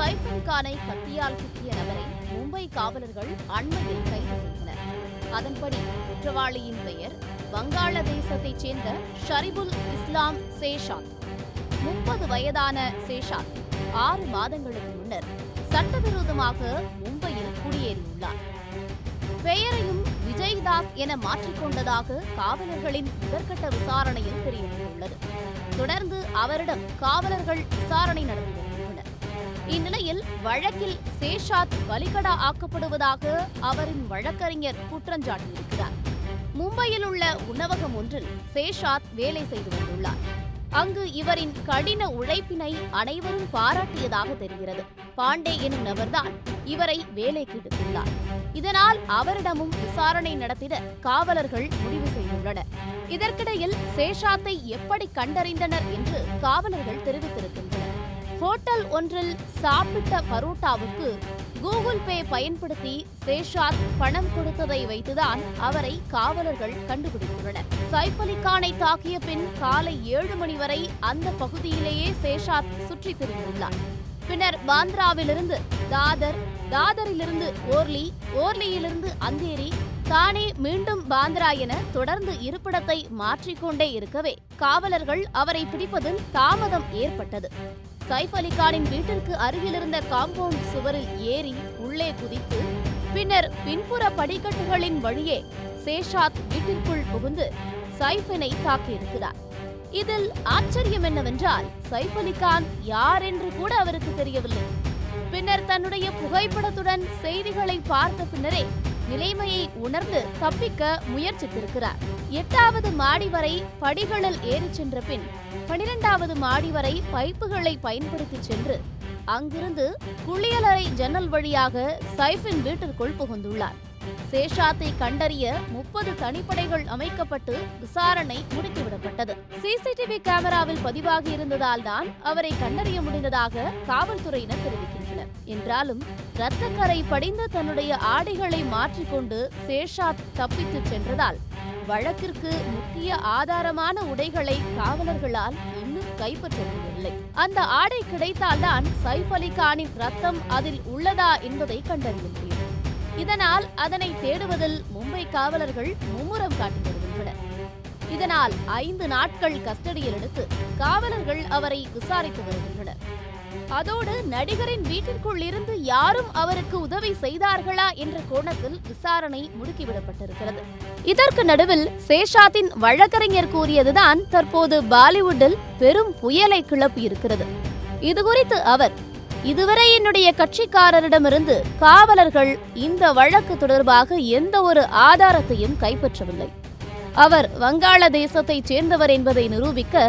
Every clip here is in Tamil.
சைஃப் அலி கானை கத்தியால் குத்திய நபரை மும்பை காவலர்கள் அண்மையில் கைது செய்தனர். அதன்படி குற்றவாளியின் பெயர் வங்காளதேசத்தைச் சேர்ந்த ஷரிபுல் இஸ்லாம் சேஷாத். 30 வயதான சேஷாத் 6 மாதங்களுக்கு முன்னர் சட்டவிரோதமாக மும்பையில் குடியேறியுள்ளார். பெயரையும் விஜய்தாஸ் என மாற்றிக்கொண்டதாக காவலர்களின் முதற்கட்ட விசாரணையில் தெரியவந்துள்ளது. தொடர்ந்து அவரிடம் காவலர்கள் விசாரணை நடத்தி வருகின்றனர். இந்நிலையில் வழக்கில் சேஷாத் பலிகடா ஆக்கப்படுவதாக அவரின் வழக்கறிஞர் குற்றஞ்சாட்டியிருக்கிறார். மும்பையில் உள்ள உணவகம் ஒன்றில் சேஷாத் வேலை செய்து வந்துள்ளார். அங்கு இவரின் கடின உழைப்பினை அனைவரும் பாராட்டியதாக தெரிகிறது. பாண்டே எனும் நபர்தான் இவரை வேலைக்கு எடுத்துள்ளார். இதனால் அவரிடமும் விசாரணை நடத்திட காவலர்கள் முடிவு செய்துள்ளனர். இதற்கிடையில் சேஷாத்தை எப்படி கண்டறிந்தனர் என்று காவலர்கள் தெரிவித்திருக்கின்றனர். ஹோட்டல் ஒன்றில் சாப்பிட்ட பரோட்டாவுக்கு கூகுள் பே பயன்படுத்தி சேஷாத் பணம் கொடுத்ததை வைத்துதான் அவரை காவலர்கள் கண்டுபிடித்துள்ளனர். சைஃப் அலி கானை தாக்கிய பின் காலை 7 மணி வரை அந்த பகுதியிலேயே சேஷாத் சுற்றித் திரிந்துள்ளார். பின்னர் பாந்த்ராவிலிருந்து தாதர், தாதரிலிருந்து ஓர்லி, ஓர்லியிலிருந்து அந்தேரி, தானே மீண்டும் பாந்த்ரா என தொடர்ந்து இருப்பிடத்தை மாற்றிக்கொண்டே இருக்கவே காவலர்கள் அவரை பிடிப்பதில் தாமதம் ஏற்பட்டது. சைஃப் அலி கானின் வீட்டிற்கு அருகிலிருந்த காம்பவுண்ட் சுவரில் ஏறி உள்ளே குதித்து பின்னர் பின்புற படிக்கட்டுகளின் வழியே சேஷாத் வீட்டிற்குள் புகுந்து சைஃபினை தாக்கியிருக்கிறார். இதில் ஆச்சரியம் என்னவென்றால் சைஃப் அலி கான் யார் என்று கூட அவருக்கு தெரியவில்லை. பின்னர் தன்னுடைய புகைப்படத்துடன் செய்திகளை பார்த்த பின்னரே நிலைமையை உணர்ந்து தப்பிக்க முயற்சித்திருக்கிறார். 8வது மாடி வரை படிகளில் ஏறிச் சென்ற பின் 12வது மாடி வரை பைப்புகளை பயன்படுத்தி சென்று அங்கிருந்து குளியலறை ஜன்னல் வழியாக சைஃபின் வீட்டிற்குள் புகுந்துள்ளார். சேஷாத்தை கண்டறிய 30 தனிப்படைகள் அமைக்கப்பட்டு விசாரணை முடுக்கிவிடப்பட்டது. சிசிடிவி கேமராவில் பதிவாகி இருந்ததால் தான் அவரை கண்டறிய முடிந்ததாக காவல்துறையினர் தெரிவிக்கின்றனர். என்றாலும் இரத்தக்கரை படிந்த தன்னுடைய ஆடைகளை மாற்றிக்கொண்டு சேஷாத் தப்பித்து சென்றதால் வழக்கிற்கு முக்கிய ஆதாரமான உடைகளை காவலர்களால் இன்னும் கைப்பற்ற முடியவில்லை. அந்த ஆடை கிடைத்தால்தான் சைஃப் அலி கானின் ரத்தம் அதில் உள்ளதா என்பதை கண்டறிய முடியும். இதனால் அதனை தேடுவதில் மும்பை காவலர்கள் மும்முரம் காட்டி வருகின்றனர். இதனால் 5 நாட்கள் கஸ்டடியில் எடுத்து காவலர்கள் அவரை விசாரித்து வருகின்றனர். அதோடு நடிகரின் வீட்டிற்குள் இருந்து யாரும் அவருக்கு உதவி செய்தார்களா என்ற கோணத்தில் விசாரணை முடுக்கிவிடப்பட்டிருக்கிறது. இதற்கு நடுவில் சேஷாத்தின் வழக்கறிஞர் கூறியதுதான் தற்போது பாலிவுட்டில் பெரும் புயலை கிளப்பியிருக்கிறது. இதுகுறித்து அவர், இதுவரை என்னுடைய கட்சிக்காரரிடமிருந்து காவலர்கள் இந்த வழக்கு தொடர்பாக எந்த ஒரு ஆதாரத்தையும் கைப்பற்றவில்லை. அவர் வங்காளதேசத்தைச் சேர்ந்தவர் என்பதை நிரூபிக்க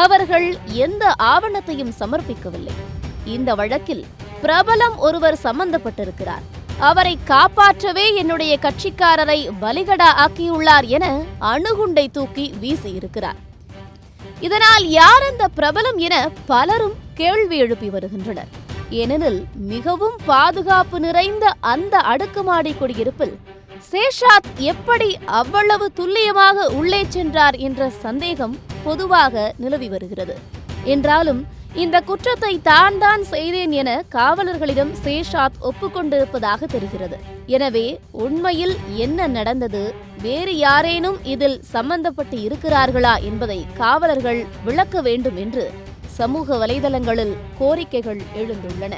அவர்கள் எந்த ஆவணத்தையும் சமர்ப்பிக்கவில்லை. இந்த வழக்கில் பிரபலம் ஒருவர் சம்பந்தப்பட்டிருக்கிறார். அவரை காப்பாற்றவே என்னுடைய கட்சிக்காரரை பலிகடா ஆக்கியுள்ளார் என அணுகுண்டை தூக்கி வீசியிருக்கிறார். இதனால் யார் அந்த பிரபலம் என பலரும் கேள்வி எழுப்பி வருகின்றனர். ஏனெனில் மிகவும் பாதுகாப்பு நிறைந்த அந்த அடுக்குமாடி குடியிருப்பில் சேஷாத் எப்படி அவ்வளவு துல்லியமாக உள்ளே சென்றார் என்ற சந்தேகம் பொதுவாக நிலவி வருகிறது. என்றாலும் இந்த குற்றத்தை தான் செய்தேன் என காவலர்களிடம் சேஷாத் ஒப்புக்கொண்டிருப்பதாக தெரிகிறது. எனவே உண்மையில் என்ன நடந்தது, வேறு யாரேனும் இதில் சம்பந்தப்பட்டு இருக்கிறார்களா என்பதை காவலர்கள் விளக்க வேண்டும் என்று சமூக வலைதளங்களில் கோரிக்கைகள் எழுந்துள்ளன.